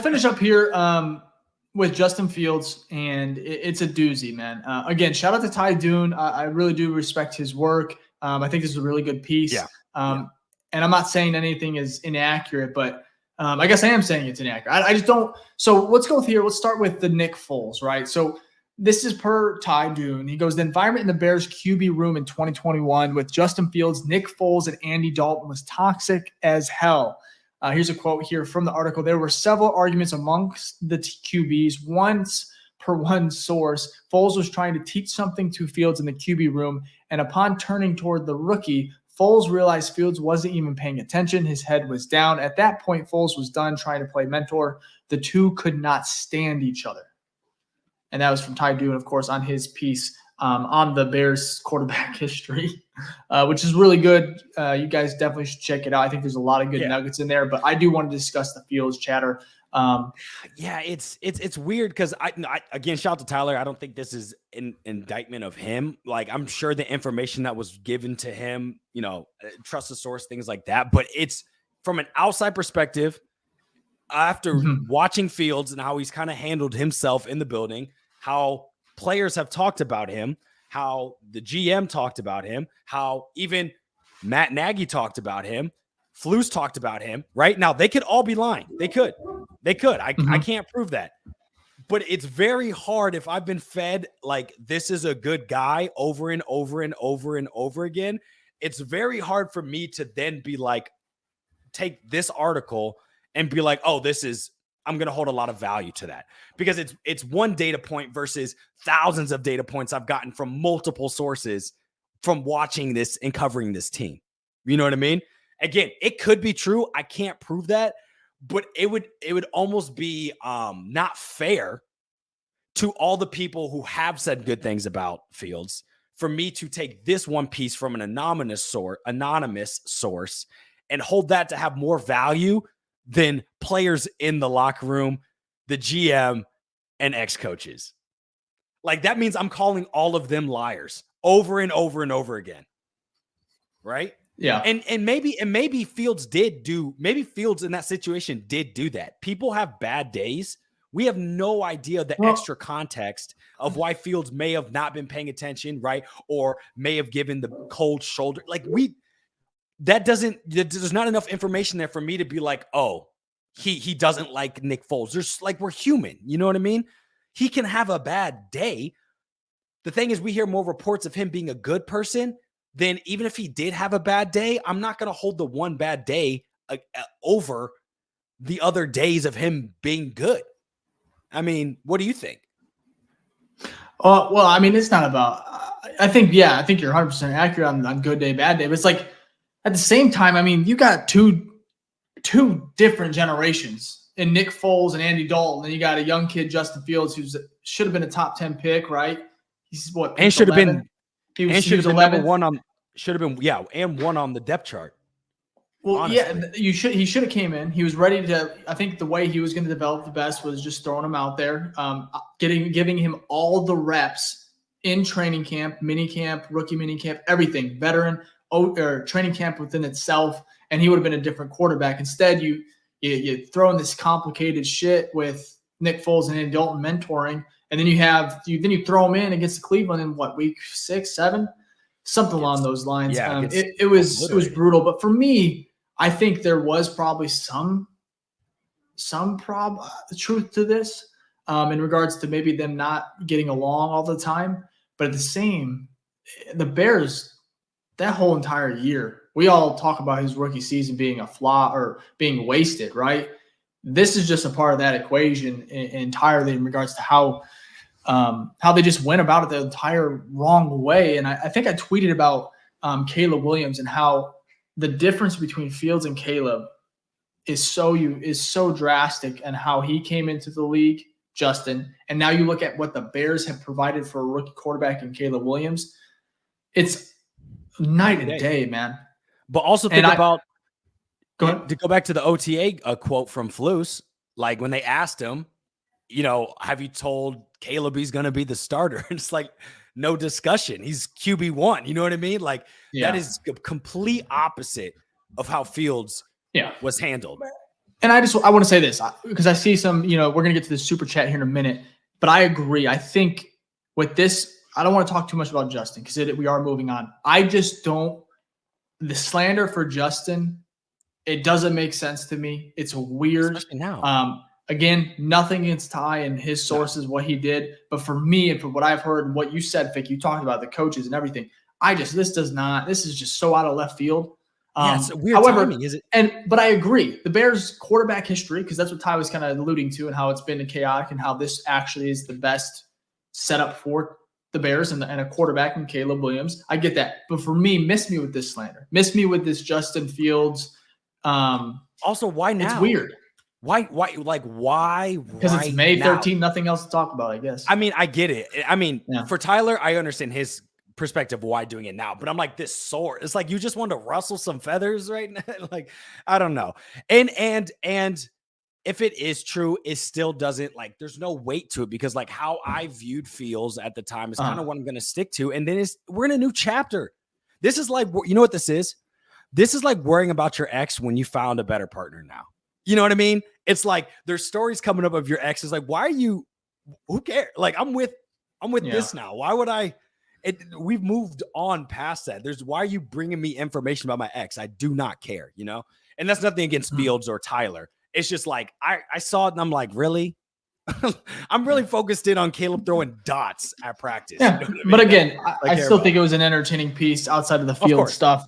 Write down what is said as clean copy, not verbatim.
finish up here with Justin Fields, and it's a doozy, man. Again, shout out to Ty Dune. I really do respect his work. I think this is a really good piece. Yeah. And I'm not saying anything is inaccurate, but I guess I am saying it's inaccurate. I just don't. So let's go here. Let's start with the Nick Foles, right? So this is per Ty Dune. He goes, the environment in the Bears QB room in 2021 with Justin Fields, Nick Foles, and Andy Dalton was toxic as hell. Here's a quote here from the article. There were several arguments amongst the QBs. Once, per one source, Foles was trying to teach something to Fields in the QB room, and upon turning toward the rookie, Foles realized Fields wasn't even paying attention. His head was down. At that point, Foles was done trying to play mentor. The two could not stand each other. And that was from Ty Dune, of course, on his piece on the Bears quarterback history, which is really good. You guys definitely should check it out. I think there's a lot of good nuggets in there, but I do want to discuss the Fields chatter. It's weird because I again, shout out to Tyler. I don't think this is an indictment of him. Like, I'm sure the information that was given to him, trust the source, things like that. But it's from an outside perspective, after watching Fields and how he's kind of handled himself in the building, how players have talked about him, how the GM talked about him, how even Matt Nagy talked about him, Flus talked about him. Right now, they could all be lying. They could. I can't prove that. But it's very hard if I've been fed like this is a good guy over and over and over and over again. It's very hard for me to then be like, take this article and be like, oh, I'm going to hold a lot of value to that, because it's one data point versus thousands of data points I've gotten from multiple sources from watching this and covering this team. You know what I mean? Again, it could be true. I can't prove that, but it would almost be not fair to all the people who have said good things about Fields for me to take this one piece from an anonymous source and hold that to have more value than players in the locker room, the GM, and ex-coaches. Like, that means I'm calling all of them liars over and over and over again. Right? Yeah. And maybe Fields maybe Fields in that situation did do that. People have bad days. We have no idea the extra context of why Fields may have not been paying attention, right? Or may have given the cold shoulder. Like, there's not enough information there for me to be like, oh, he doesn't like Nick Foles. There's like, we're human. You know what I mean? He can have a bad day. The thing is, we hear more reports of him being a good person than even if he did have a bad day. I'm not going to hold the one bad day over the other days of him being good. I mean, what do you think? Well, I mean, it's not about, I think you're 100% accurate on good day, bad day, but it's like, at the same time, I mean, you got two different generations in Nick Foles and Andy Dalton. And you got a young kid, Justin Fields, who should have been a top 10 pick, right? He's what? And should have been. He was 11. And one on the depth chart. Well, honestly. He should have came in. He was ready to. I think the way he was going to develop the best was just throwing him out there, giving him all the reps in training camp, mini camp, rookie mini camp, everything, veteran or training camp within itself, and he would have been a different quarterback. Instead, you throw in this complicated shit with Nick Foles and Andy Dalton mentoring, and then you throw him in against Cleveland in what, week 6, 7, something along those lines. Yeah, it was brutal. But for me, I think there was probably some truth to this in regards to maybe them not getting along all the time. But the Bears, that whole entire year, we all talk about his rookie season being a flaw or being wasted, right? This is just a part of that equation entirely in regards to how they just went about it the entire wrong way. And I think I tweeted about Caleb Williams and how the difference between Fields and Caleb is so drastic, and how he came into the league, Justin. And now you look at what the Bears have provided for a rookie quarterback in Caleb Williams. It's night and day, man. But also to go back to the OTA quote from Flus, like when they asked him, have you told Caleb he's going to be the starter? It's like, no discussion. He's QB1. You know what I mean? Like, that is a complete opposite of how Fields was handled. And I want to say this because I see some, we're going to get to the super chat here in a minute, but I agree. I think with this, I don't want to talk too much about Justin because we are moving on. I just don't, the slander for Justin, it doesn't make sense to me. It's weird. Especially now. Again, nothing against Ty and his sources, what he did. But for me and for what I've heard and what you said, Vic, you talked about the coaches and everything. This is just so out of left field. It's weird timing, is it? But I agree. The Bears quarterback history, because that's what Ty was kind of alluding to and how it's been chaotic and how this actually is the best setup for the Bears and a quarterback in Caleb Williams. I get that. But for me, miss me with this slander. Miss me with this Justin Fields. Also, why now? It's weird. Why? Why? Because it's May 13th, nothing else to talk about, I guess. I mean, I get it. I mean, for Tyler, I understand his perspective why doing it now, but I'm like, this sore. It's like you just want to rustle some feathers right now. Like, I don't know. And if it is true, it still doesn't, like, there's no weight to it because like how I viewed Fields at the time is kind of what I'm going to stick to. And then we're in a new chapter. This is like, you know what this is? This is like worrying about your ex when you found a better partner now. You know what I mean? It's like there's stories coming up of your ex. It's like, why are you? Who cares? Like I'm with this now. Why would I? We've moved on past that. Why are you bringing me information about my ex? I do not care. And that's nothing against Fields or Tyler. It's just like I saw it and I'm like, really? I'm really focused in on Caleb throwing dots at practice. Yeah. You know what I mean? But again, I still think it was an entertaining piece outside of the field stuff.